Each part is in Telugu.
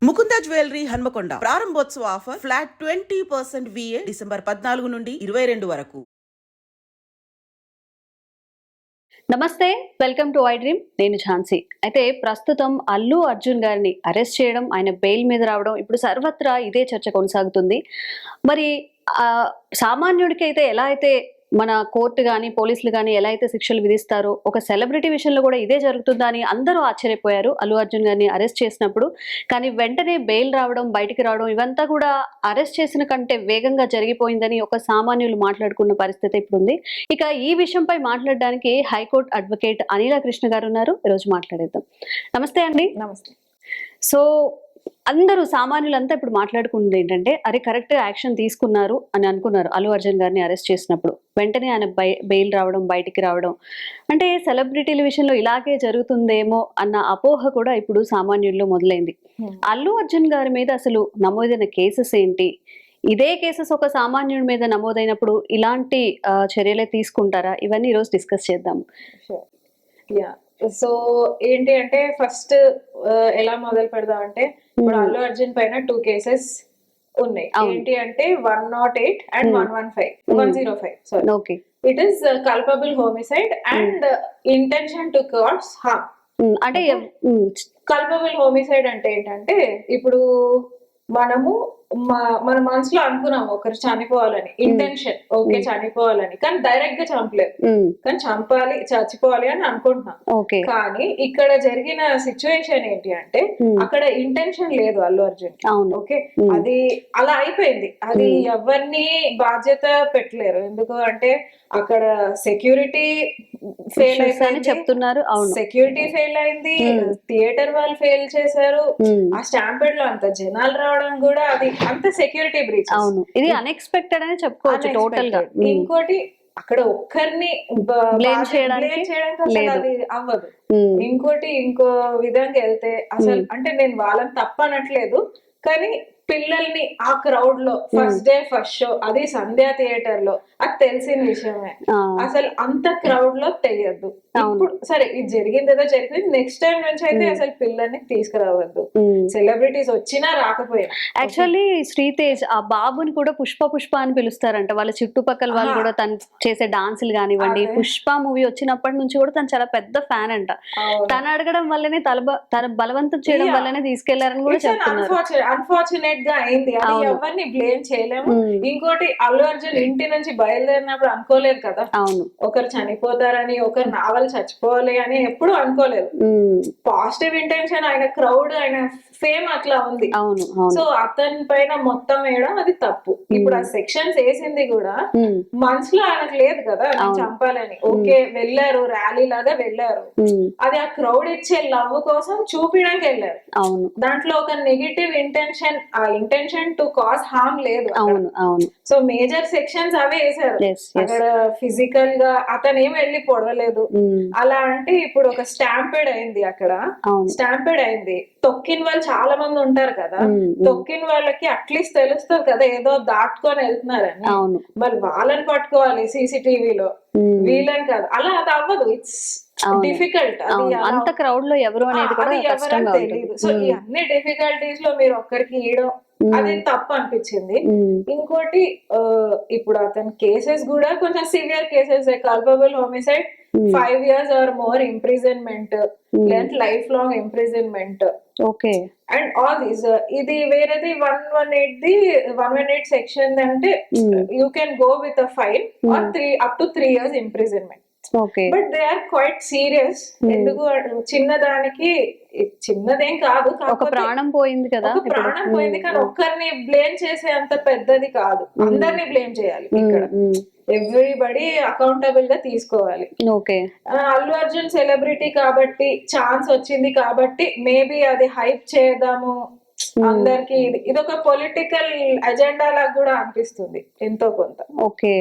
ముకుంద జ్యువెలరీ హన్మకొండ ప్రారంభోత్సవ ఆఫర్ ఫ్లాట్ 20% VA డిసెంబర్ 14 నుండి 22 వరకు. నమస్తే, వెల్కమ్ టు ఐ డ్రీమ్. నేను ఝాన్సీ. అయితే ప్రస్తుతం అల్లు అర్జున్ గారిని అరెస్ట్ చేయడం, ఆయన బెయిల్ మీద రావడం ఇప్పుడు సర్వత్రా ఇదే చర్చ కొనసాగుతుంది. మరి సామాన్యుడికి అయితే ఎలా అయితే మన కోర్టు కానీ పోలీసులు కానీ ఎలా అయితే శిక్షలు విధిస్తారో, ఒక సెలబ్రిటీ విషయంలో కూడా ఇదే జరుగుతుందా అని అందరూ ఆశ్చర్యపోయారు అల్లు అర్జున్ గారిని అరెస్ట్ చేసినప్పుడు. కానీ వెంటనే బెయిల్ రావడం, బయటికి రావడం ఇవంతా కూడా అరెస్ట్ చేసిన కంటే వేగంగా జరిగిపోయిందని ఒక సామాన్యులు మాట్లాడుకున్న పరిస్థితి ఇప్పుడు ఉంది. ఇక ఈ విషయంపై మాట్లాడడానికి హైకోర్టు అడ్వకేట్ అనిల కృష్ణ గారు ఉన్నారు. ఈరోజు మాట్లాడేద్దాం. నమస్తే అండి. నమస్తే. సో అందరూ సామాన్యులంతా ఇప్పుడు మాట్లాడుకుంది ఏంటంటే, అరే కరెక్ట్ యాక్షన్ తీసుకున్నారు అని అనుకున్నారు అల్లు అర్జున్ గారిని అరెస్ట్ చేసినప్పుడు. వెంటనే ఆయన బెయిల్ రావడం, బయటికి రావడం అంటే సెలబ్రిటీల విషయంలో ఇలాగే జరుగుతుందేమో అన్న అపోహ కూడా ఇప్పుడు సామాన్యుల్లో మొదలైంది. అల్లు అర్జున్ గారి మీద అసలు నమోదైన కేసెస్ ఏంటి? ఇదే కేసెస్ ఒక సామాన్యుడి మీద నమోదైనప్పుడు ఇలాంటి చర్యలే తీసుకుంటారా? ఇవన్నీ ఈరోజు డిస్కస్ చేద్దాం. సో ఏంటి అంటే ఫస్ట్ ఎలా మొదలు పెడదాం అంటే, ఇప్పుడు అల్లు అర్జున్ పైన 2 కేసెస్ ఉన్నాయి. ఏంటి అంటే 108 and 115 sorry. Okay. It is culpable homicide and intention to cause harm. అంటే కల్పబుల్ హోమిసైడ్ అంటే ఏంటంటే, ఇప్పుడు మనము మన మనసులో అనుకున్నాం ఒకరు చనిపోవాలని, ఇంటెన్షన్ ఓకే చనిపోవాలని, కానీ డైరెక్ట్ గా చంపలేదు, కానీ చచ్చిపోవాలి అని అనుకుంటున్నాం. కానీ ఇక్కడ జరిగిన సిచ్యువేషన్ ఏంటి అంటే, అక్కడ ఇంటెన్షన్ లేదు అల్లు అర్జున్. ఓకే, అది అలా అయిపోయింది. అది ఎవరిని బాధ్యత పెట్టలేరు. ఎందుకు అంటే అక్కడ సెక్యూరిటీ ఫెయిల్ అయిపోయింది చెప్తున్నారు. సెక్యూరిటీ ఫెయిల్ అయింది, థియేటర్ వాళ్ళు ఫెయిల్ చేశారు. ఆ స్టాంపెడ్ లో అంత జనాలు రావడం కూడా అది అంత సెక్యూరిటీ బ్రీచ్. అవును, ఇది అన్ఎక్స్పెక్టెడ్ అని చెప్పుకోవచ్చు టోటల్ గా. ఇంకోటి అక్కడ ఒక్కరిని బ్లేమ్ చేయడానికి అసలు అది అవ్వదు. ఇంకోటి ఇంకో విధంగా వెళ్తే అసలు అంటే నేను వాళ్ళని తప్పనట్లేదు, కానీ పిల్లల్ని ఆ క్రౌడ్ లో ఫస్ట్ డే ఫస్ట్ షో, అది సంధ్యా థియేటర్ లో, అది తెలిసిన విషయమే. అసలు అంత క్రౌడ్ లో తెలియద్దు. ఇప్పుడు సరే ఇది జరిగింది ఏదో జరిగింది, నెక్స్ట్ టైం నుంచి అయితే అసలు పిల్లల్ని తీసుకురావద్దు. సెలబ్రిటీస్ వచ్చినా రాకపోయినా. యాక్చువల్లీ శ్రీతేజ్ ఆ బాబుని కూడా పుష్ప అని పిలుస్తారంట. వాళ్ళ చుట్టుపక్కల వాళ్ళు కూడా తను చేసే డాన్సులు కానివ్వండి, పుష్ప మూవీ వచ్చినప్పటి నుంచి కూడా తను చాలా పెద్ద ఫ్యాన్ అంట. తను అడగడం వల్లనే తన బలవంతం చేయడం వల్లనే తీసుకెళ్లారని కూడా చెప్తున్నారు. అన్ఫార్చునేట్ గా అయింది. అది ఎవరిని బ్లేమ్ చేయలేము. ఇంకోటి అల్లు అర్జున్ ఇంటి నుంచి బయలుదేరినప్పుడు అనుకోలేదు కదా ఒకరు చనిపోతారని, ఒకరు నావల్ చచ్చిపోవాలి అని ఎప్పుడు అనుకోలేదు. పాజిటివ్ ఇంటెన్షన్, ఆయన క్రౌడ్, ఆయన ఫేమ్ అట్లా ఉంది. సో అతని పైన మొత్తం వేయడం అది తప్పు. ఇప్పుడు ఆ సెక్షన్స్ వేసింది కూడా మనసులో ఆయనకు లేదు కదా చంపాలని. ఓకే వెళ్ళారు, ర్యాలీ లాగా వెళ్ళారు, అది ఆ క్రౌడ్ ఇచ్చే లవ్ కోసం చూపించడానికి వెళ్ళారు. దాంట్లో ఒక నెగిటివ్ ఇంటెన్షన్, ఆ ఇంటెన్షన్ టు కాజ్ హార్మ్ లేదు. సో మేజర్ సెక్షన్స్ అవే వేసారు. అక్కడ ఫిజికల్ గా అతను ఏం వెళ్ళి పొడవలేదు. అలా అంటే ఇప్పుడు ఒక స్టాంపెడ్ అయింది, అక్కడ స్టాంపెడ్ అయింది. తొక్కిన వాళ్ళు చాలా మంది ఉంటారు కదా, తొక్కిన వాళ్ళకి అట్లీస్ట్ తెలుస్తుంది కదా ఏదో దాటుకొని వెళ్తున్నారని. మరి వాళ్ళని పట్టుకోవాలి సీసీటీవీలో, వీళ్ళని కాదు. అలా అది అవ్వదు. It's difficult. అంత క్రౌడ్ లో ఎవరు అనేది కూడా ఎవరని తెలియదు. సో ఈ అన్ని డిఫికల్టీస్ లో మీరు ఒక్కరికి ఇయడం అది తప్పు అనిపించింది. ఇంకోటి ఇప్పుడు అతని కేసెస్ కూడా కొంచెం severe cases. Culpable homicide 5 years or more imprisonment, life long imprisonment. Okay. And all these ఇది వేరేది 118 సెక్షన్ అంటే you can go with a fine or up to 3 years imprisonment. But they are quite serious. ఎందుకు చిన్నదానికి, చిన్నదేం కాదు, ఒక ప్రాణం పోయింది కదా, ఒక ప్రాణం పోయింది, కానీ ఒక్కరిని బ్లేమ్ చేసే అంత పెద్దది కాదు. అందరినీ బ్లేమ్ చేయాలి ఇక్కడ. ఎవ్రీబడి అకౌంటబుల్ గా తీసుకోవాలి. అల్లు అర్జున్ సెలబ్రిటీ కాబట్టి, ఛాన్స్ వచ్చింది కాబట్టి మేబీ అది హైప్ చేద్దాము అందరికి. ఇది ఒక పొలిటికల్ అజెండా లాగా కూడా అనిపిస్తుంది ఎంతో కొంత. ఓకే.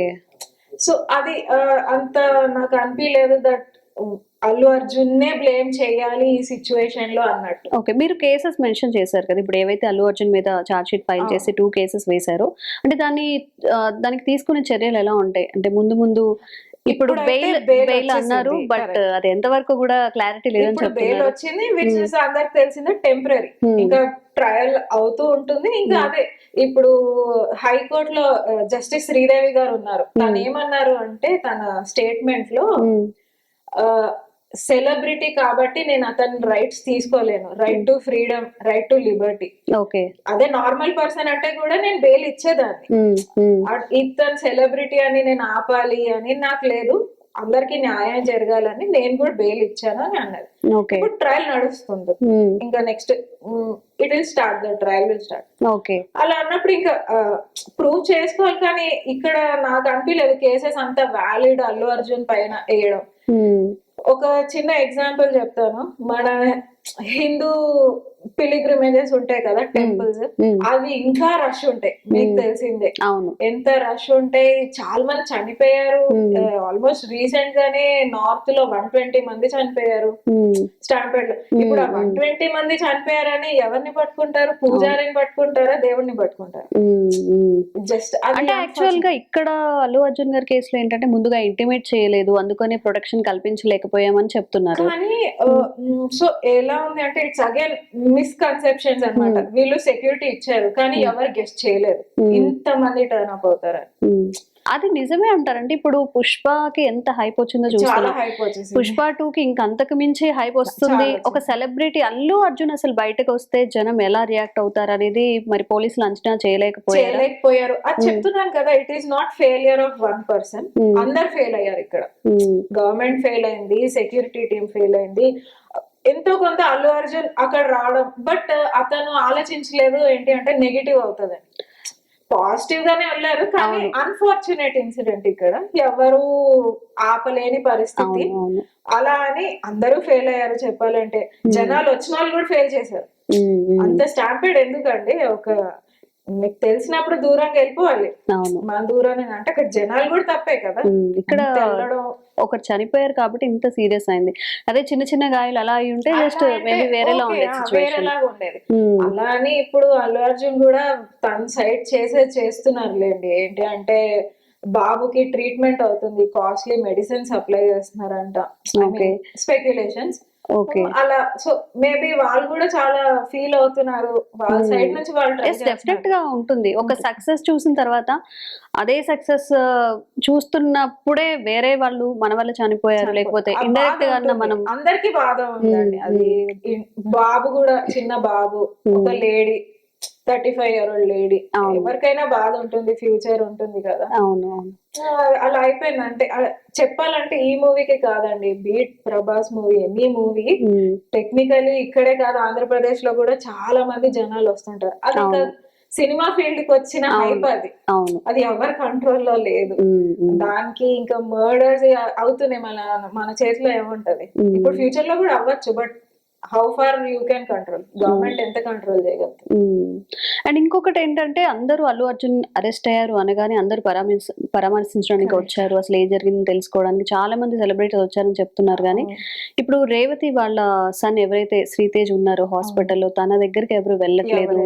సో అది అంత నాకు అనిపించలేదు దట్ అల్లు అర్జున్ నే బ్లేమ్ చేయాలి ఈ సిచ్యువేషన్ లో అన్నట్టు. ఓకే, మీరు కేసెస్ మెన్షన్ చేశారు కదా, ఇప్పుడు ఏవైతే అల్లు అర్జున్ మీద ఛార్జ్ షీట్ ఫైల్ చేసి 2 కేసెస్ వేశారో, అంటే దానికి తీసుకునే చర్యలు ఎలా ఉంటాయి? అంటే ముందు ఇప్పుడు ఇప్పుడైతే బెయిల్ అన్నారు, వచ్చేసింది. But Correct. అది ఎంతవరకు కూడా క్లారిటీ లేదని ఇప్పుడు బెయిల్ చెప్తున్నారు. వచ్చింది, విచ్ ఇస్ అందరికి తెలిసిందే టెంపరీ. Hmm. ఇంకా ట్రయల్ అవుతూ ఉంటుంది. ఇంకా అదే ఇప్పుడు హైకోర్టులో జస్టిస్ శ్రీదేవి గారు ఉన్నారు. తను ఏమన్నారు అంటే తన స్టేట్మెంట్ లో సెలబ్రిటీ కాబట్టి నేను అతని రైట్స్ తీసుకోలేను, right to freedom, right to liberty. Okay. అదే నార్మల్ పర్సన్ అంటే కూడా నేను బెయిల్ ఇచ్చేదాన్ని. ఇతను సెలబ్రిటీ అని నేను ఆపాలి అని నాకు లేదు, అందరికి న్యాయం జరగాలని నేను కూడా బెయిల్ ఇచ్చాను అని అన్నది. ఓకే. ఇప్పుడు ట్రయల్ నడుస్తుంది. ఇంకా next it will start, the trial will start. Okay. అలా అన్నప్పుడు ఇంకా ప్రూవ్ చేసుకోవాలి. కానీ ఇక్కడ నాకు అనిపించలేదు కేసెస్ అంతా వ్యాలిడ్ అల్లు అర్జున్ పైన వేయడం. ఒక చిన్న ఎగ్జాంపుల్ చెప్తాను. మన హిందూ పిలిగ్రిమేజెస్ ఉంటాయి కదా, టెంపుల్స్, అవి ఇంకా రష్ ఉంటాయి, మీకు తెలిసిందే. అవును. ఎంత రష్ ఉంటాయి, చాలా మంది చనిపోయారు. ఆల్మోస్ట్ రీసెంట్ గానే నార్త్ లో 120 మంది చనిపోయారు స్టాంపెడ్ లో. ఇప్పుడు ఆ 120 మంది చనిపోయారని ఎవరిని పట్టుకుంటారు? పూజారిని పట్టుకుంటారా, దేవుడిని పట్టుకుంటారు? జస్ట్ అంటే యాక్చువల్ గా ఇక్కడ అల్లు అర్జున్ గారి కేసులో ఏంటంటే ముందుగా ఇంటిమేట్ చేయలేదు, అందుకనే ప్రొటెక్షన్ కల్పించలేకపోయామని చెప్తున్నారు. కానీ సో ఎలా ఉంది అంటే ఇట్స్ అగైన్ మిస్కన్సెప్షన్స్ అన్నమాట. వీళ్ళు సెక్యూరిటీ ఇచ్చారు కానీ ఎవరు గెస్ట్ చేయలేదు ఇంత మంది టర్న్ అప్ అవుతారని. అది నిజమే అంటారంటే ఇప్పుడు పుష్పకి ఎంత హైప్ వచ్చిందో చాలా చూస్తున్నాం. హైప్ వచ్చేసింది. పుష్ప 2 కి ఇంకా అంతకు మించి హైప్ వస్తుంది. ఒక సెలబ్రిటీ అల్లు అర్జున్ అసలు బయటకు వస్తే జనం ఎలా రియాక్ట్ అవుతారు అనేది మరి పోలీసులు అంచనా చేయలేకపోయారు. అది చెప్తున్నాను కదా, it is not failure of one person. అందరు ఫెయిల్ అయ్యారు ఇక్కడ. గవర్నమెంట్ ఫెయిల్ అయింది, సెక్యూరిటీ టీం ఫెయిల్ అయింది, ఎంతో కొంత అల్లు అర్జున్ అక్కడ రావడం. బట్ అతను ఆలోచించలేదు ఏంటి అంటే నెగిటివ్ అవుతుంది. పాజిటివ్ గానే వెళ్ళారు కానీ అన్ఫార్చునేట్ ఇన్సిడెంట్ ఇక్కడ, ఎవరు ఆపలేని పరిస్థితి. అలా అని అందరూ ఫెయిల్ అయ్యారు చెప్పాలంటే. జనాలు వచ్చిన వాళ్ళు కూడా ఫెయిల్ చేశారు. అంత స్టాంపేడ్ ఎందుకండి? ఒక మీకు తెలిసినప్పుడు దూరంగా వెళ్ళిపోవాలి. మన దూరాన్ని అంటే అక్కడ జనాలు కూడా తప్పే కదా. ఇక్కడ ఒకటి చనిపోయారు కాబట్టి ఇంత సీరియస్ అయింది. అదే చిన్న చిన్న గాయాలు అలా అయి ఉంటే జస్ట్ మేబీ వేరేలా ఉండేది. అలా అని ఇప్పుడు అల్లు అర్జున్ కూడా తన సైడ్ చేస్తున్నారు లేండి. ఏంటి అంటే బాబుకి ట్రీట్మెంట్ అవుతుంది, కాస్ట్లీ మెడిసిన్ సప్లై చేస్తున్నారంట, స్పెక్యులేషన్స్. అలా సో మేబీ వాళ్ళు కూడా చాలా ఫీల్ అవుతున్నారు. వాళ్ళ సైడ్ నుంచి వాళ్ళు డెఫినెట్ గా ఉంటుంది. ఒక సక్సెస్ చూసిన తర్వాత అదే సక్సెస్ చూస్తున్నప్పుడే వేరే వాళ్ళు మన వల్ల చనిపోయారు లేకపోతే ఇండైరెక్ట్ గా మనం అందరికి బాధ ఉందండి. అది బాబు కూడా చిన్న బాబు, ఒక లేడీ 35-year-old లేడీ, ఎవరికైనా బాధ ఉంటుంది, ఫ్యూచర్ ఉంటుంది కదా. అలా అయిపోయింది. అంటే చెప్పాలంటే ఈ మూవీకి కాదండి, beat Prabhas movie, any movie technically ఇక్కడే కాదు ఆంధ్రప్రదేశ్ లో కూడా చాలా మంది జనాలు వస్తుంటారు. అది సినిమా ఫీల్డ్ కి వచ్చిన హైప్. అది ఎవరి కంట్రోల్ లో లేదు. దానికి ఇంకా మర్డర్స్ అవుతున్నాయి. మన చేతిలో ఏముంటది? ఇప్పుడు ఫ్యూచర్ లో కూడా అవ్వచ్చు, but how far you can control? Government ఎంత కంట్రోల్ చేయగలుగుతుంది? అండ్ ఇంకొకటి ఏంటంటే అందరూ అల్లు అర్జున్ అరెస్ట్ అయ్యారు అనగానే అందరూ పరామర్శించడానికి వచ్చారు, అసలు ఏం జరిగింది తెలుసుకోవడానికి చాలా మంది సెలబ్రిటీస్ వచ్చారని చెప్తున్నారు. కానీ ఇప్పుడు రేవతి వాళ్ళ సన్ ఎవరైతే శ్రీతేజ్ ఉన్నారో హాస్పిటల్లో, తన దగ్గరికి ఎవరు వెళ్ళట్లేదు.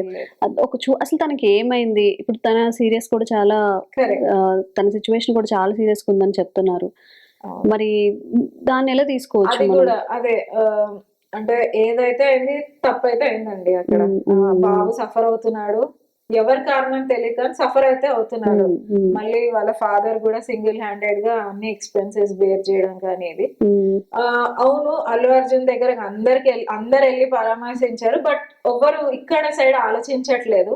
అసలు తనకి ఏమైంది? ఇప్పుడు తన సీరియస్ కూడా చాలా, తన సిచ్యువేషన్ కూడా చాలా సీరియస్ గా ఉందని చెప్తున్నారు. మరి దాన్ని ఎలా తీసుకోవచ్చు? అదే అంటే ఏదైతే అయింది తప్పైతే అయిందండి. అక్కడ బాబు సఫర్ అవుతున్నాడు, ఎవరి కారణం తెలియక సఫర్ అయితే అవుతున్నాడు. మళ్ళీ వాళ్ళ ఫాదర్ కూడా సింగిల్ హ్యాండెడ్ గా అన్ని ఎక్స్పెన్సెస్ బేర్ చేయడం కానీ ఇది. అవును, అల్లు అర్జున్ దగ్గర అందరు వెళ్ళి పరామర్శించారు, బట్ ఎవరు ఇక్కడ సైడ్ ఆలోచించట్లేదు.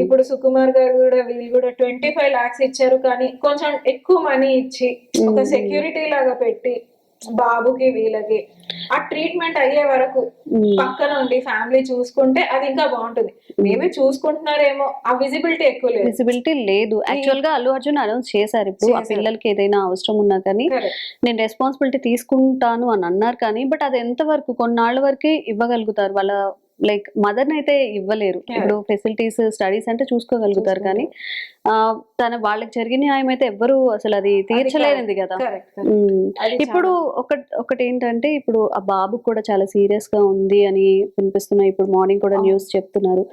ఇప్పుడు సుకుమార్ గారు కూడా వీళ్ళు కూడా 25 lakhs ఇచ్చారు, కానీ కొంచెం ఎక్కువ మనీ ఇచ్చి ఒక సెక్యూరిటీ లాగా పెట్టి బాబుకి వీళ్ళకి ఆ ట్రీట్మెంట్ అయ్యే వరకు పక్కన ఉండి ఫ్యామిలీ చూసుకుంటే అది ఇంకా బాగుంటుంది. మేమే చూసుకుంటున్నారేమో, ఆ విజిబిలిటీ ఎక్కువ లేదు. విజిబిలిటీ లేదు. యాక్చువల్ గా అల్లు అర్జున్ అనౌన్స్ చేశారు ఇప్పుడు ఆ పిల్లలకి ఏదైనా అవసరం ఉన్నా కానీ నేను రెస్పాన్సిబిలిటీ తీసుకుంటాను అని అన్నారు. కానీ బట్ అది ఎంత వరకు కొన్నాళ్ళ వరకే ఇవ్వగలుగుతారు. వాళ్ళ లైక్ మదర్ అయితే ఇవ్వలేరు. ఇప్పుడు ఫెసిలిటీస్ స్టడీస్ అంటే చూసుకోగలుగుతారు, కానీ వాళ్ళకి జరిగిన న్యాయం అయితే ఎవ్వరు అసలు అది తీర్చలేనిది కదా. ఇప్పుడు ఒకటి ఏంటంటే ఇప్పుడు ఆ బాబు కూడా చాలా సీరియస్ గా ఉంది అని వినిపిస్తున్నాయి. ఇప్పుడు మార్నింగ్ కూడా న్యూస్ చెప్తున్నారు.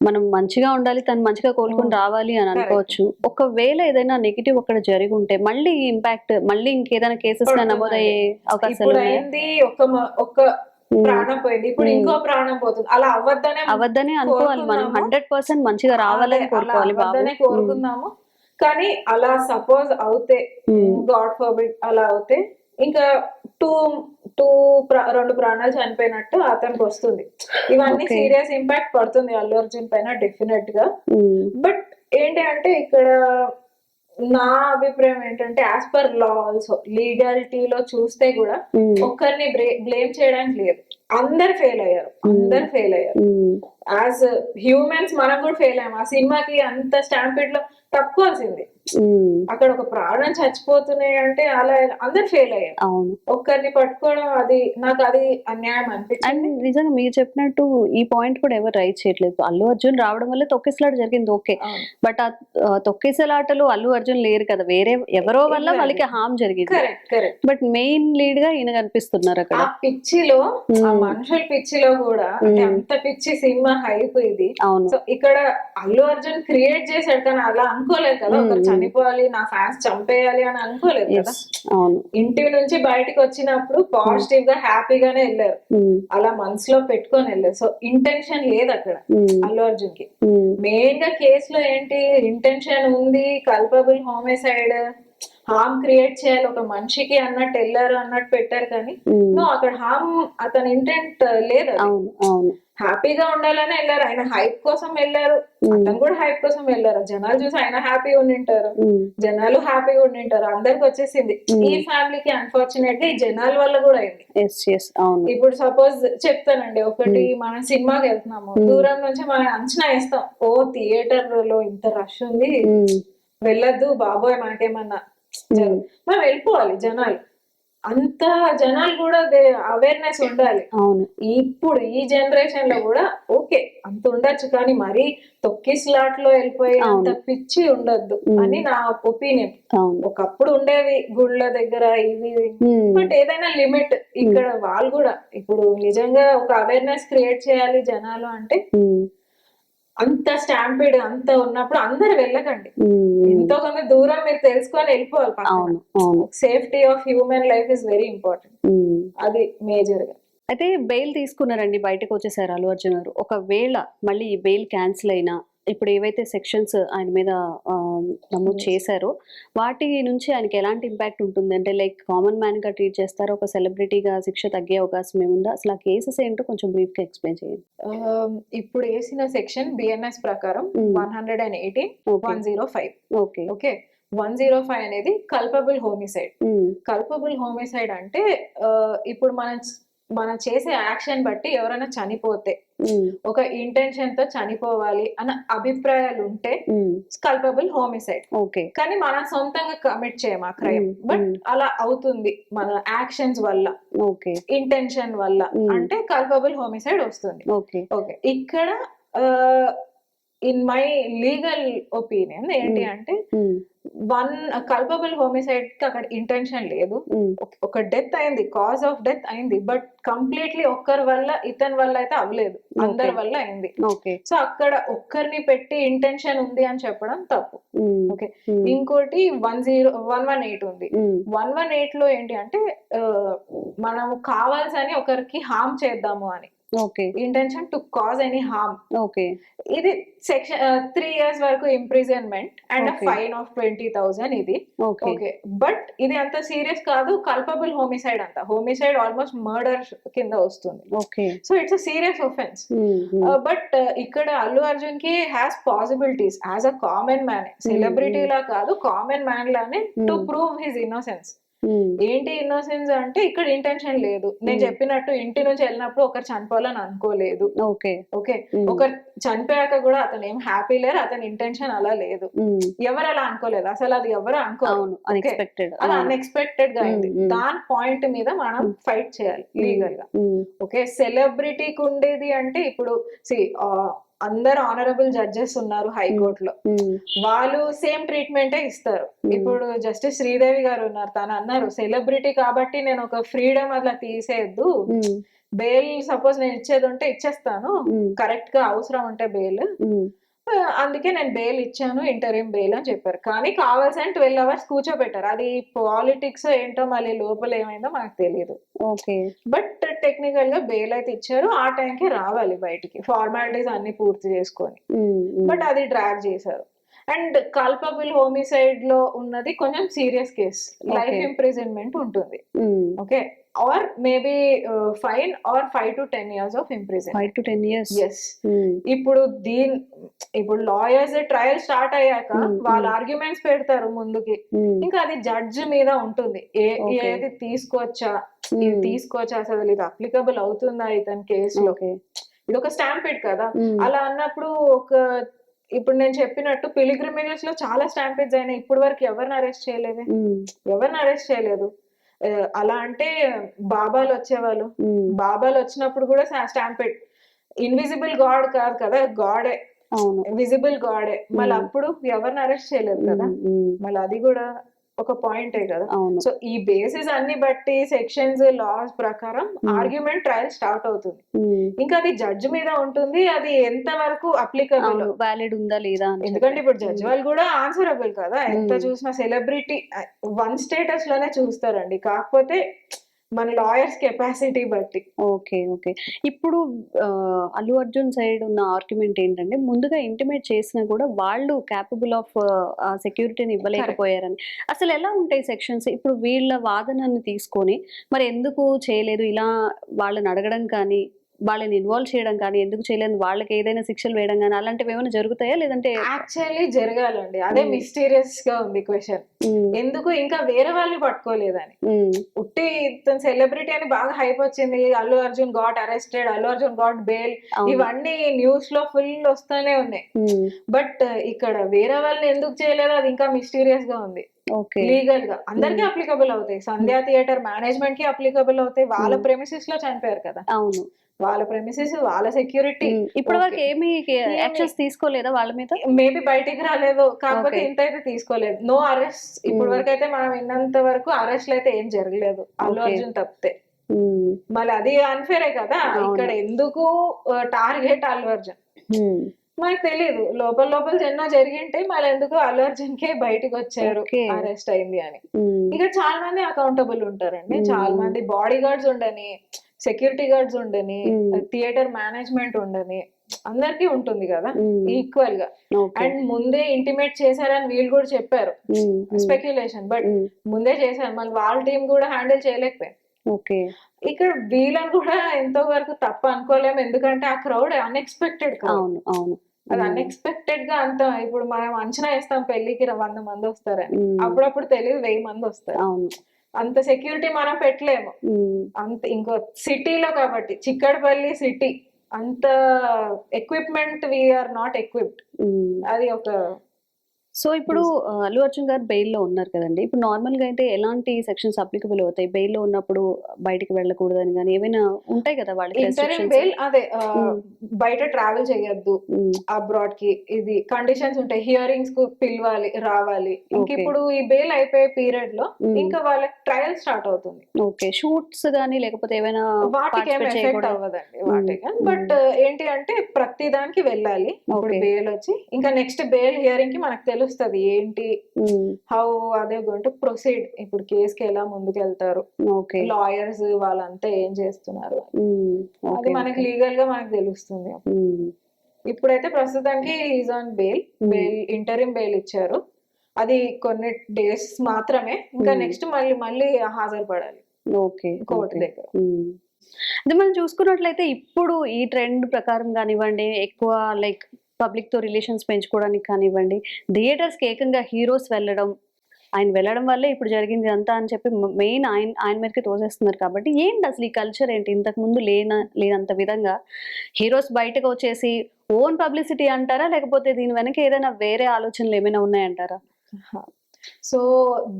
మనం మంచిగా ఉండాలి, తను మంచిగా కోలుకొని రావాలి అని అనుకోవచ్చు. ఒకవేళ ఏదైనా నెగిటివ్ అక్కడ జరిగి ఉంటే మళ్ళీ ఇంపాక్ట్, మళ్ళీ ఇంకేదైనా కేసెస్ నమోదయ్యే అవకాశాలు ఇప్పుడు ఉన్నాయా? అయింది ఒక ప్రాణం పోయింది, ఇప్పుడు ఇంకో ప్రాణం పోతుంది. అలా అవద్దనే అనుకోవాలి మనం. 100% మంచిగా రావాలని కోరుకోవాలి బాబు. కోరుకుందాము. కానీ అలా సపోజ్ అవుతే, గాడ్ ఫర్బిడ్ అలా అవుతే, ఇంకా రెండు ప్రాణాలు చనిపోయినట్టు అతనికి వస్తుంది. ఇవన్నీ సీరియస్ ఇంపాక్ట్ పడుతుంది అల్లు అర్జున్ పైన డెఫినెట్ గా. బట్ ఏంటి అంటే ఇక్కడ నా అభిప్రాయం ఏంటంటే, యాజ్ పర్ లా ఆల్సో లీగాలిటీలో చూస్తే కూడా ఒక్కరిని బ్లేమ్ చేయడానికి లేదు. అందరు ఫెయిల్ అయ్యారు. యాజ్ హ్యూమన్స్ మనం కూడా ఫెయిల్ అయ్యాం. ఆ సినిమాకి అంత స్టాంపిడ్ లో తప్పుకోవాల్సింది. అక్కడ ఒక ప్రాణం చచ్చిపోతున్నాయి అంటే అలా అందరు ఫెయిల్ అయ్యారు. ఒక్కరిని పట్టుకోవడం నాకు అది అన్యాయం అనిపించింది. అండ్ నిజంగా మీరు చెప్పినట్టు ఈ పాయింట్ కూడా ఎవరు రైట్ చేయట్లేదు. అల్లు అర్జున్ రావడం వల్ల తొక్కిసలాట జరిగింది, ఓకే. బట్ ఆ తొక్కిసలాటలు అల్లు అర్జున్ లేరు కదా, వేరే ఎవరో వల్ల వాళ్ళకి హామ్ జరిగింది. బట్ మెయిన్ లీడ్ గా ఈయన కనిపిస్తున్నారు అక్కడ. ఆ పిచ్చిలో, ఆ మనుషుల పిచ్చిలో కూడా, అంటే అంత పిచ్చి సినిమా హైప్ ఇది. సో ఇక్కడ అల్లు అర్జున్ క్రియేట్ చేశాడు, కానీ అలా అనుకోలేదు కదా. ఒకరు చనిపోవాలి, నా ఫ్యాన్స్ చంపేయాలి అని అనుకోలేదు కదా. ఇంటి నుంచి బయటకు వచ్చినప్పుడు పాజిటివ్ గా హ్యాపీగానే వెళ్ళారు, అలా మనసులో పెట్టుకొని వెళ్ళారు. సో ఇంటెన్షన్ లేదు అక్కడ అల్లు అర్జున్ కి. మెయిన్ గా కేసులో ఏంటి ఇంటెన్షన్ ఉంది, కల్పబుల్ హోమిసైడ్, హార్మ్ క్రియేట్ చేయాలి ఒక మనిషికి అన్నట్టు వెళ్ళారు అన్నట్టు పెట్టారు. కానీ అక్కడ హార్మ్ అతని ఇంటెంట్ లేదు. హ్యాపీగా ఉండాలని వెళ్ళారు, ఆయన హైప్ కోసం వెళ్ళారు, అతను కూడా హైప్ కోసం వెళ్ళారు. జనాలు చూసి ఆయన హ్యాపీగా ఉండింటారు, జనాలు హ్యాపీగా ఉండింటారు, అందరికి వచ్చేసింది. ఈ ఫ్యామిలీకి అన్ఫార్చునేట్ గా ఈ జనాల వల్ల కూడా అయింది. ఇప్పుడు సపోజ్ చెప్తానండి ఒకటి, మనం సినిమాకి వెళ్తున్నాము, దూరం నుంచి మనం అంచనా వేస్తాం, ఓ థియేటర్ లో ఇంత రష్ ఉంది, వెళ్ళొద్దు బాబోయ్ మనకేమన్నా మనం వెళ్ళిపోవాలి. జనాలు అంత జనాలు కూడా అవేర్నెస్ ఉండాలి. ఇప్పుడు ఈ జనరేషన్ లో కూడా ఓకే అంత ఉండొచ్చు, కానీ మరీ తొక్కిస్లాట్ లో వెళ్ళిపోయి అంత పిచ్చి ఉండొద్దు అని నా ఒపీనియన్. ఒకప్పుడు ఉండేవి గుళ్ళ దగ్గర ఇవి, బట్ ఏదైనా లిమిట్. ఇక్కడ వాళ్ళు కూడా ఇప్పుడు నిజంగా ఒక అవేర్నెస్ క్రియేట్ చేయాలి జనాలు అంటే, అంత స్టాంపిడ్ అంత ఉన్నప్పుడు అందరు వెళ్ళకండి, ఎంతో కొంత దూరం మీరు తెలుసుకొని వెళ్ళిపోవాలి. Safety of human life is very important, అది మేజర్ గా. అయితే బెయిల్ తీసుకున్నారండి, బయటకు వచ్చేసారు అల్లు అర్జున్ గారు. ఒకవేళ మళ్ళీ ఈ బెయిల్ క్యాన్సిల్ అయినా, ఇప్పుడు ఏవైతే సెక్షన్స్ ఆయన మీద నమోదు చేశారో వాటి నుంచి ఆయనకి ఎలాంటి ఇంపాక్ట్ ఉంటుంది? అంటే లైక్ కామన్ మ్యాన్ గా ట్రీట్ చేస్తారో, ఒక సెలబ్రిటీగా శిక్ష తగ్గే అవకాశం ఏముందా? అసలు ఆ కేసెస్ ఏంటో కొంచెం బ్రీఫ్ గా ఎక్స్ప్లెయిన్ చేయండి. ఇప్పుడు వేసిన సెక్షన్ బిఎన్ఎస్ ప్రకారం 118, 105. ఓకే 105 అనేది కల్పబుల్ హోమిసైడ్. కల్పబుల్ హోమిసైడ్ అంటే ఇప్పుడు మనం చేసే యాక్షన్ బట్టి ఎవరైనా చనిపోతే, ఒక ఇంటెన్షన్ తో చనిపోవాలి అన్న అభిప్రాయాలు ఉంటే కల్పబుల్ హోమిసైడ్. కానీ మనం సొంతంగా కమిట్ చేయము ఆ క్రైమ్, బట్ అలా అవుతుంది మన యాక్షన్స్ వల్ల, ఇంటెన్షన్ వల్ల, అంటే కల్పబుల్ హోమిసైడ్ వస్తుంది. ఓకే ఇక్కడ ఇన్ మై లీగల్ ఒపీనియన్ ఏంటి అంటే, కల్పబుల్ హోమిసైడ్ కి అక్కడ ఇంటెన్షన్ లేదు, ఒక డెత్ అయింది, కాజ్ ఆఫ్ డెత్ అయింది, బట్ కంప్లీట్లీ ఒక్కరి వల్ల ఇతని వల్ల అయితే అవ్వలేదు, అందరి వల్ల అయింది. సో అక్కడ ఒక్కరిని పెట్టి ఇంటెన్షన్ ఉంది అని చెప్పడం తప్పు. ఓకే ఇంకోటి 118 ఉంది. 118 లో ఏంటి అంటే, మనము కావాల్సని ఒకరికి హార్మ్ చేద్దాము అని, intention to cause any harm. ఇది సెక్షన్ 3 years వరకు ఇంప్రిజన్మెంట్ అండ్ ఫైన్ ఆఫ్ 20,000 ఇది. ఓకే బట్ ఇది అంత సీరియస్ కాదు. కల్పబుల్ హోమిసైడ్ అంత, హోమిసైడ్ ఆల్మోస్ట్ మర్డర్ కింద వస్తుంది. So it's a serious offence. But ఇక్కడ అల్లు అర్జున్ కి has possibilities as a common man, celebrity లా కాదు, కామన్ మ్యాన్ లానే టు ప్రూవ్ హిజ్ ఇన్నోసెన్స్. ఏంటి ఇన్నోసెన్స్ అంటే, ఇక్కడ ఇంటెన్షన్ లేదు. నేను చెప్పినట్టు ఇంటి నుంచి వెళ్ళినప్పుడు ఒకరు చనిపోవాలని అనుకోలేదు. ఓకే ఒకరు చనిపోయాక కూడా అతను ఏం హ్యాపీ లేరు, అతని ఇంటెన్షన్ అలా లేదు, ఎవరు అలా అనుకోలేదు అసలు, అది ఎవరు అనుకోరు, అది అన్ఎక్స్పెక్టెడ్ గా అయింది. దాని పాయింట్ మీద మనం ఫైట్ చేయాలి లీగల్ గా. ఓకే సెలబ్రిటీకి ఉండేది అంటే, ఇప్పుడు అందరు ఆనరబుల్ జడ్జెస్ ఉన్నారు హైకోర్టులో, వాళ్ళు సేమ్ ట్రీట్మెంటే ఇస్తారు. ఇప్పుడు జస్టిస్ శ్రీదేవి గారు ఉన్నారు, తను అన్నారు సెలబ్రిటీ కాబట్టి నేను ఒక ఫ్రీడమ్ అట్లా తీసేయద్దు, బెయిల్ సపోజ్ నేను ఇచ్చేది ఉంటే ఇచ్చేస్తాను, కరెక్ట్ గా అవసరం ఉంటే బెయిల్, అందుకే నేను బెయిల్ ఇచ్చాను, ఇంటరిం బెయిల్ అని చెప్పారు. కానీ కావాల్సిన 12 hours కూర్చోబెట్టారు. అది పాలిటిక్స్ ఏంటో మళ్ళీ లోపల ఏమైందో మనకు తెలియదు. బట్ టెక్నికల్ గా బెయిల్ అయితే ఇచ్చారు. ఆ టైంకి రావాలి బయటికి, ఫార్మాలిటీస్ అన్ని పూర్తి చేసుకొని. బట్ అది డ్రాగ్ చేశారు. అండ్ కల్పబుల్ హోమిసైడ్ లో ఉన్నది కొంచెం సీరియస్ కేస్, లైఫ్ ఇంప్రిజన్మెంట్ ఉంటుంది. Okay, or maybe fine or 5 to 10 years of imprisonment. 5 to 10 years. Yes. ఇప్పుడు లాయర్స్ ట్రయల్ స్టార్ట్ అయ్యాక వాళ్ళ ఆర్గ్యుమెంట్స్ పెడతారు ముందుకి, ఇంకా అది జడ్జ్ మీద ఉంటుంది. ఏది తీసుకోవచ్చా అసలు ఇది అప్లికబుల్ అవుతుందా ఇతని కేసులో. ఇది ఒక స్టాంపిడ్ కదా. అలా అన్నప్పుడు ఇప్పుడు నేను చెప్పినట్టు పిలిగ్రిమేజెస్ లో చాలా స్టాంపిడ్స్ అయినాయి. ఇప్పుడు వరకు ఎవరిని అరెస్ట్ చేయలేదు. అలా అంటే బాబాలు వచ్చేవాళ్ళు, బాబాలు వచ్చినప్పుడు కూడా స్టాంపిడ్, ఇన్విజిబుల్ గాడ్ కాదు కదా, గాడే, విజిబుల్ గాడే. మళ్ళీ అప్పుడు ఎవరిని అరెస్ట్ చేయలేదు కదా. మళ్ళీ అది కూడా ఒక పాయింటే కదా. సో ఈ బేసిస్ అన్ని బట్టి సెక్షన్స్ లాస్ ప్రకారం ఆర్గ్యుమెంట్ ట్రయల్ స్టార్ట్ అవుతుంది. ఇంకా అది జడ్జ్ మీద ఉంటుంది, అది ఎంత వరకు అప్లికబుల్, వ్యాలిడ్ ఉందా లేదా. ఎందుకంటే ఇప్పుడు జడ్జ్ వాళ్ళు కూడా ఆన్సరబుల్ కదా. ఎంత చూసినా సెలబ్రిటీ వన్ స్టేటస్ లోనే చూస్తారండి, కాకపోతే మన లాయర్స్ కెపాసిటీ బట్టి. ఓకే. ఇప్పుడు అల్లు అర్జున్ సైడ్ ఉన్న ఆర్గ్యుమెంట్ ఏంటంటే, ముందుగా ఇంటిమేట్ చేసినా కూడా వాళ్ళు క్యాపబుల్ ఆఫ్ సెక్యూరిటీని ఇవ్వలేకపోయారని. అసలు ఎలా ఉంటాయి సెక్షన్స్? ఇప్పుడు వీళ్ళ వాదనని తీసుకొని మరి ఎందుకు చేయలేదు, ఇలా వాళ్ళని అడగడం కానీ, వాళ్ళని ఇన్వాల్వ్ చేయడం కానీ, ఎందుకు చేయలేదు, వాళ్ళకి ఏదైనా శిక్షలు వేయడం కానీ అలాంటివి ఏమైనా జరుగుతాయా? లేదంటే యాక్చువల్లీ జరగాలండి, అదే మిస్టీరియస్ గా ఉంది క్వశ్చన్. ఎందుకు ఇంకా వేరే వాళ్ళని పట్టుకోలేదని. ఉట్టి సెలబ్రిటీ అని బాగా హైప్ వచ్చింది, Allu Arjun got arrested, Allu Arjun got bail, ఇవన్నీ న్యూస్ లో ఫుల్ వస్తూనే ఉన్నాయి. బట్ ఇక్కడ వేరే వాళ్ళని ఎందుకు చేయలేదు, అది ఇంకా మిస్టీరియస్ గా ఉంది. లీగల్ గా అందరికి అప్లికబుల్ అవుతాయి, సంధ్యా థియేటర్ మేనేజ్మెంట్ కి అప్లికబుల్ అవుతాయి. వాళ్ళ ప్రెమిసెస్ లో చనిపోయారు కదా. అవును, వాళ్ళ ప్రెమిసెస్, వాళ్ళ సెక్యూరిటీ. ఇప్పటి వరకు ఏమి యాక్షన్స్ తీసుకోలేదా వాళ్ళ మీద? మేబీ బయటికి రాలేదు, కాకపోతే ఇంత అయితే తీసుకోలేదు. No arrest. ఇప్పటి వరకు అయితే మనం విన్నంత వరకు అరెస్ట్లు అయితే ఏం జరగలేదు, అల్లు అర్జున్ తప్పితే. మళ్ళీ అది అన్ఫేరే కదా. ఇక్కడ ఎందుకు టార్గెట్ అల్లు అర్జున్ మనకు తెలియదు. లోపల ఎన్నో జరిగింటే మళ్ళీ ఎందుకు అల్లు అర్జున్ కే బయటకు వచ్చారు, అరెస్ట్ అయింది అని. ఇక్కడ చాలా మంది అకౌంటబుల్ ఉంటారండి. చాలా మంది బాడీ గార్డ్స్ ఉండని, సెక్యూరిటీ గార్డ్స్ ఉండని, థియేటర్ మేనేజ్మెంట్ ఉండని, అందరికి ఉంటుంది కదా ఈక్వల్ గా. అండ్ ముందే ఇంటిమేట్ చేశారని వీళ్ళు కూడా చెప్పారు, స్పెక్యులేషన్, బట్ ముందే చేశారు. మళ్ళీ వాళ్ళ టీం కూడా హ్యాండిల్ చేయలేకపోయారు. ఇక్కడ వీళ్ళని కూడా ఎంతో వరకు తప్ప అనుకోలేము, ఎందుకంటే ఆ క్రౌడ్ అన్ఎక్స్పెక్టెడ్ కదా. అది అన్ఎక్స్పెక్టెడ్ గా అంత. ఇప్పుడు మనం అంచనా వేస్తాం పెళ్లికి 100 మంది వస్తారని, అప్పుడప్పుడు తెలియదు 1000 మంది వస్తారు. అంత సెక్యూరిటీ మనం పెట్టలేము. అంత ఇంకో సిటీలో కాబట్టి, చిక్కడపల్లి సిటీ, అంత ఎక్విప్మెంట్ వీఆర్ నాట్ ఎక్విప్డ్. అది ఒక. సో ఇప్పుడు అల్లు అర్జున్ గారు బెయిల్లో ఉన్నారు కదండి. ఇప్పుడు నార్మల్ గా అయితే ఎలాంటి సెక్షన్స్ అప్లికబుల్ అవుతాయి? బెయిల్లో ఉన్నప్పుడు బయటికి వెళ్ళకూడదని కానీ ఏమైనా ఉంటాయి కదా వాళ్ళకి? బెయిల్ అదే, బయట ట్రావెల్ చేయొద్దు, అబ్రాడ్ కి, ఇది కండిషన్స్ ఉంటాయి. హియరింగ్స్ కు పిలవాలి, రావాలి. ఇంక ఇప్పుడు ఈ బెయిల్ అయిపోయే పీరియడ్ లో ఇంకా వాళ్ళకి ట్రయల్ స్టార్ట్ అవుతుంది. ఓకే, షూట్స్ గానీ లేకపోతే ఏమైనా వాటికి ఏం ఎఫెక్ట్ అవ్వదండి వాటికి. బట్ ఏంటి అంటే ప్రతి దానికి వెళ్ళాలి. ఇప్పుడు బెయిల్ వచ్చి ఇంకా నెక్స్ట్ బెయిల్ హియరింగ్ కి మనకు తెలుస్తుంది ఏంటి, హౌ అదే గోయింగ్ టు ప్రొసీడ్. ఇప్పుడు కేసుకి ఎలా ముందుకు వెళ్తారు, లాయర్స్ వాళ్ళంతా ఏం చేస్తున్నారు, అది మనకి లీగల్ గా మనకు తెలుస్తుంది. ఇప్పుడైతే ప్రస్తుతానికి ఈజ్ ఆన్ బెయిల్. ఇంటరిం బెయిల్ ఇచ్చారు, అది కొన్ని డేస్ మాత్రమే. ఇంకా నెక్స్ట్ మళ్ళీ హాజరుపడాలి కోర్టు దగ్గర. అదే మనం చూసుకున్నట్లయితే ఇప్పుడు ఈ ట్రెండ్ ప్రకారం కానివ్వండి, ఎక్కువ లైక్ పబ్లిక్ తో రిలేషన్స్ పెంచుకోవడానికి కానివ్వండి, థియేటర్స్ కి ఏకంగా హీరోస్ వెళ్ళడం వల్లే ఇప్పుడు జరిగింది అంతా అని చెప్పి మెయిన్ ఆయన మీదకి తోసేస్తున్నారు. కాబట్టి ఏంటి అసలు ఈ కల్చర్ ఏంటి? ఇంతకు ముందు లేనంత విధంగా హీరోస్ బయటకు వచ్చేసి ఓన్ పబ్లిసిటీ అంటారా, లేకపోతే దీని వెనక ఏదైనా వేరే ఆలోచనలు ఏమైనా ఉన్నాయంటారా? సో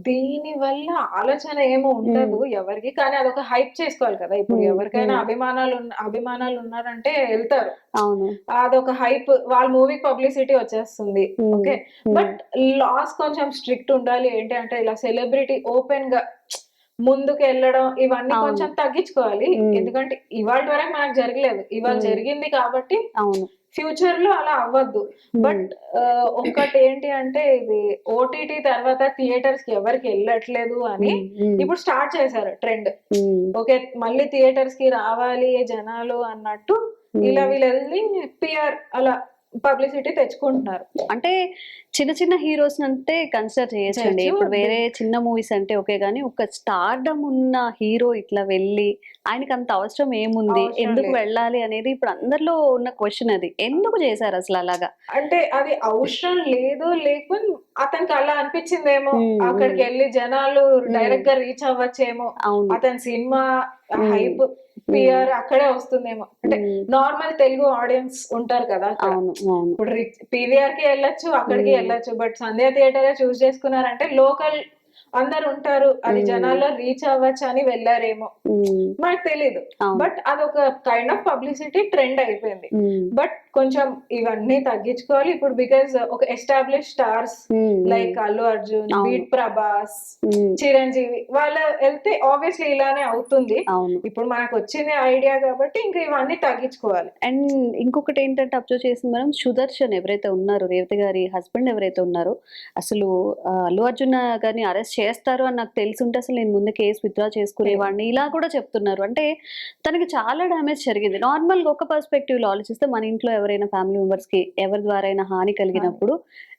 దీని వల్ల ఆలోచన ఏమో ఉండదు ఎవరికి, కానీ అదొక హైప్ చేసుకోవాలి కదా. ఇప్పుడు ఎవరికైనా అభిమానాలు ఉన్నారంటే వెళ్తారు, అదొక హైప్, వాళ్ళ మూవీ పబ్లిసిటీ వచ్చేస్తుంది. ఓకే, బట్ లాస్ కొంచెం స్ట్రిక్ట్ ఉండాలి. ఏంటి అంటే ఇలా సెలబ్రిటీ ఓపెన్ గా ముందుకు వెళ్ళడం ఇవన్నీ అవును. కొంచెం తగ్గించుకోవాలి. ఎందుకంటే ఇవాళ వరకు మనకు జరగలేదు, ఇవాళ జరిగింది కాబట్టి అవును. ఫ్యూచర్ లో అలా అవ్వద్దు. బట్ ఒక్కటి ఏంటి అంటే ఇది ఓటీటీ తర్వాత థియేటర్స్ కి ఎవరికి వెళ్ళట్లేదు అని ఇప్పుడు స్టార్ట్ చేశారు ట్రెండ్. ఓకే, మళ్ళీ థియేటర్స్ కి రావాలి జనాలు అన్నట్టు ఇలా వీళ్ళు వెళ్ళి పిఆర్ అలా పబ్లిసిటీ తెచ్చుకుంటున్నారు. అంటే చిన్న చిన్న హీరోస్ అంటే కన్సిడర్ చేయొచ్చండి. ఇప్పుడు వేరే చిన్న మూవీస్ అంటే ఓకే, కానీ ఒక స్టార్డమ్ ఉన్న హీరో ఇట్లా వెళ్ళి ఆయనకి అంత అవసరం ఏముంది, ఎందుకు వెళ్ళాలి అనేది ఇప్పుడు అందరిలో ఉన్న క్వశ్చన్. అది ఎందుకు చేశారు అసలు అలాగా? అంటే అది అవసరం లేదు, లేకపోతే అతనికి అలా అనిపించిందేమో, అక్కడికి వెళ్ళి జనాలు డైరెక్ట్ గా రీచ్ అవ్వచ్చేమో, అతని సినిమా హైప్ పిఆర్ అక్కడే వస్తుందేమో. అంటే నార్మల్ తెలుగు ఆడియన్స్ ఉంటారు కదా, ఇప్పుడు పీవీఆర్ కి వెళ్ళొచ్చు, అక్కడికి వెళ్ళొచ్చు. బట్ సంధ్యా థియేటర్ చూస్ చేసుకున్నారంటే లోకల్ అందరు ఉంటారు, అది జనాల్లో రీచ్ అవ్వచ్చు అని వెళ్ళారేమో, మనకు తెలీదు. బట్ అదొక కైండ్ ఆఫ్ పబ్లిసిటీ ట్రెండ్ అయిపోయింది. బట్ కొంచెం ఇవన్నీ తగ్గించుకోవాలి ఇప్పుడు. బికాజ్ ఒక establish stars like Allu Arjun, beat Prabhas, Chiranjeevi వాళ్ళు వెళ్తే ఆబ్వియస్లీ ఇలానే అవుతుంది. ఇప్పుడు మనకు వచ్చింది ఐడియా కాబట్టి ఇంకా ఇవన్నీ తగ్గించుకోవాలి. అండ్ ఇంకొకటి ఏంటంటే అబ్జర్వ్ చేసింది మనం, సుదర్శన్ ఎవరైతే ఉన్నారో, రేవతి గారి హస్బెండ్ ఎవరైతే ఉన్నారో, అసలు అల్లు అర్జున్ గారిని అరెస్ట్ చేస్తారు అని నాకు తెలుసుంటే అసలు నేను ముందు కేసు విత్డ్రా చేసుకునేవాడిని, ఇలా కూడా చెప్తున్నారు. అంటే తనకి చాలా డ్యామేజ్ జరిగింది. నార్మల్ గా ఒక పర్స్పెక్టివ్ లో ఆలోచిస్తే మన ఇంట్లో ఎవరైనా ఫ్యామిలీ మెంబర్స్ కి ఎవరి ద్వారా అయినా హాని కలిగినప్పుడు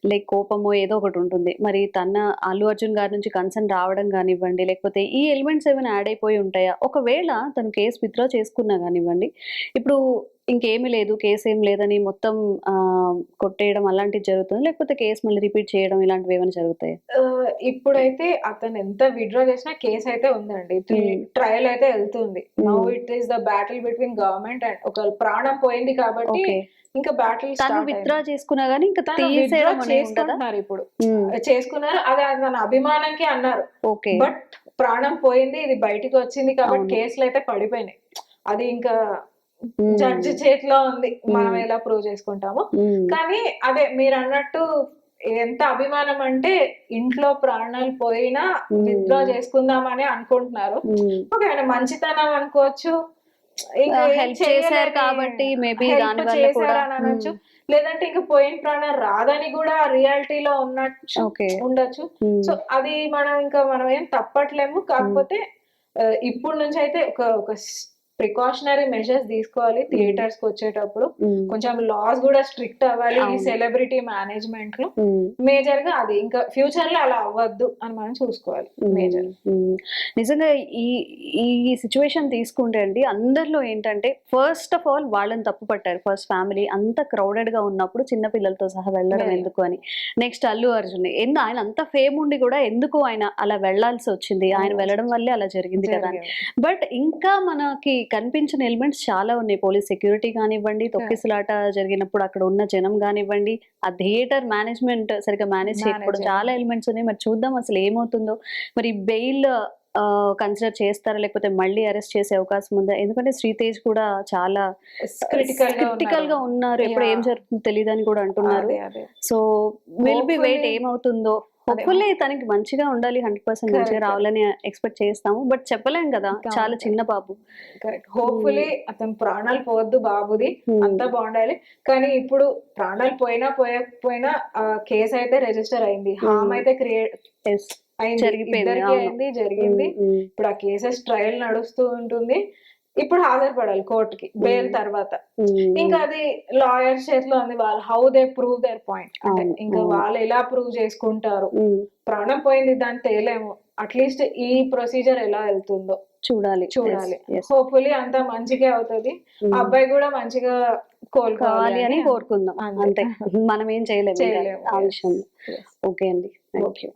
లైక్ కోపమో ఏదో ఒకటి ఉంటుంది. మరి తన అల్లు అర్జున్ గారి నుంచి కన్సర్న్ రావడం కానివ్వండి, లేకపోతే ఈ ఎలిమెంట్స్ ఏమైనా యాడ్ అయిపోయి ఉంటాయా? ఒకవేళ తను కేసు విత్డ్రా చేసుకున్నా కానివ్వండి, ఇప్పుడు ఇంకేమీ లేదు, కేసు ఏం లేదని మొత్తం కొట్టేయడం అలాంటివి జరుగుతుంది, లేకపోతే కేసు మళ్ళీ రిపీట్ చేయడం ఇలాంటివి ఏమైనా జరుగుతాయి? ఇప్పుడైతే అతను ఎంత విత్డ్రా చేసినా కేసు అయితే ఉందండి, ట్రయల్ అయితే వెళ్తుంది. Now it is the battle between government and ఒక ప్రాణం పోయింది కాబట్టి ఇంకా బ్యాటిల్ విత్డ్రా చేసుకున్నా గానీ ఇంకా చేసుకుంటున్నారు. ఇప్పుడు చేసుకున్నారు, అది తన అభిమానంకి అన్నారు. బట్ ప్రాణం పోయింది, ఇది బయటికి వచ్చింది కాబట్టి కేసులు అయితే పడిపోయినాయి. అది ఇంకా జడ్జి చేతిలో ఉంది, మనం ఎలా ప్రూవ్ చేసుకుంటామో. కానీ అదే మీరు అన్నట్టు ఎంత అభిమానం అంటే ఇంట్లో ప్రాణాలు పోయినా విత్డ్రా చేసుకుందామని అనుకుంటున్నారు. ఒక ఆయన మంచితనం అనుకోవచ్చు, కాబట్టి అనొచ్చు, లేదంటే ఇంకా పోయిన ప్రాణం రాదని కూడా రియాలిటీలో ఉండొచ్చు. సో అది మనం ఏం తప్పట్లేము. కాకపోతే ఇప్పుడు నుంచి అయితే ఒక ప్రికాషనరీ మెజర్స్ తీసుకోవాలి. థియేటర్స్ కి వచ్చేటప్పుడు కొంచెం లాస్ కూడా స్ట్రిక్ట్ అవ్వాలి ఈ సెలబ్రిటీ మేనేజ్మెంట్ లో. మేజర్ గా అది ఇంకా ఫ్యూచర్ లో అలా అవ్వద్దు అని మనం చూసుకోవాలి. మేజర్ నిజంగా ఈ సిచ్యువేషన్ తీసుకుంటే అండి, అందరిలో ఏంటంటే ఫస్ట్ ఆఫ్ ఆల్ వాళ్ళని తప్పు పట్టారు. ఫస్ట్ ఫ్యామిలీ అంత క్రౌడెడ్ గా ఉన్నప్పుడు చిన్న పిల్లలతో సహా వెళ్ళడం ఎందుకు అని. నెక్స్ట్ అల్లు అర్జున్, ఆయన అంత ఫేమ్ ఉండి కూడా ఎందుకు ఆయన అలా వెళ్లాల్సి వచ్చింది, ఆయన వెళ్ళడం వల్లే అలా జరిగింది కదా. బట్ ఇంకా మనకి కనిపించిన ఎలిమెంట్స్ చాలా ఉన్నాయి. పోలీస్ సెక్యూరిటీ కానివ్వండి, తొక్కిసలాట జరిగినప్పుడు అక్కడ ఉన్న జనం కానివ్వండి, ఆ థియేటర్ మేనేజ్మెంట్ సరిగ్గా మేనేజ్ చేయకపోవడం, చాలా ఎలిమెంట్స్ ఉన్నాయి. మరి చూద్దాం అసలు ఏమవుతుందో. మరి బెయిల్ కన్సిడర్ చేస్తారా, లేకపోతే మళ్ళీ అరెస్ట్ చేసే అవకాశం ఉందా? ఎందుకంటే శ్రీతేజ్ కూడా చాలా క్రిటికల్ గా ఉన్నారు, ఎప్పుడు ఏం జరుగుతుందో తెలియదు అని కూడా అంటున్నారు. సో విల్ బి వెయిట్ ఏమవుతుందో. హోప్ఫుల్లీ తనకి మంచిగా ఉండాలి, 100% మంచిగా రావాలని ఎక్స్పెక్ట్ చేస్తాము. బట్ చెప్పలేం కదా, చాలా చిన్న బాబు. హోప్ఫుల్లీ అతను ప్రాణాలు పోవద్దు, బాబుది అంతా బాగుండాలి. కానీ ఇప్పుడు ప్రాణాలు పోయినా పోయకపోయినా కేసు అయితే రిజిస్టర్ అయింది, హామ్ అయితే జరిగింది. ఇప్పుడు ఆ కేసెస్ ట్రయల్ నడుస్తూ ఉంటుంది. ఇప్పుడు హాజరుపడాలి కోర్టుకి బెయిల్ తర్వాత. ఇంకా అది లాయర్ చేతిలో ఉంది, వాళ్ళు how they prove their point. అంటే ఇంకా వాళ్ళు ఎలా ప్రూవ్ చేసుకుంటారు. ప్రాణం పోయింది, దాన్ని తేలేము. అట్లీస్ట్ ఈ ప్రొసీజర్ ఎలా వెళ్తుందో చూడాలి. హోప్ఫుల్లీ అంతా మంచిగా అవుతుంది, అబ్బాయి కూడా మంచిగా కోలుకోవాలి అని కోరుకుందాం. అంతే, మనం ఏం చేయలేము ఆ విషయంలో. ఓకే అండి, థ్యాంక్ యూ.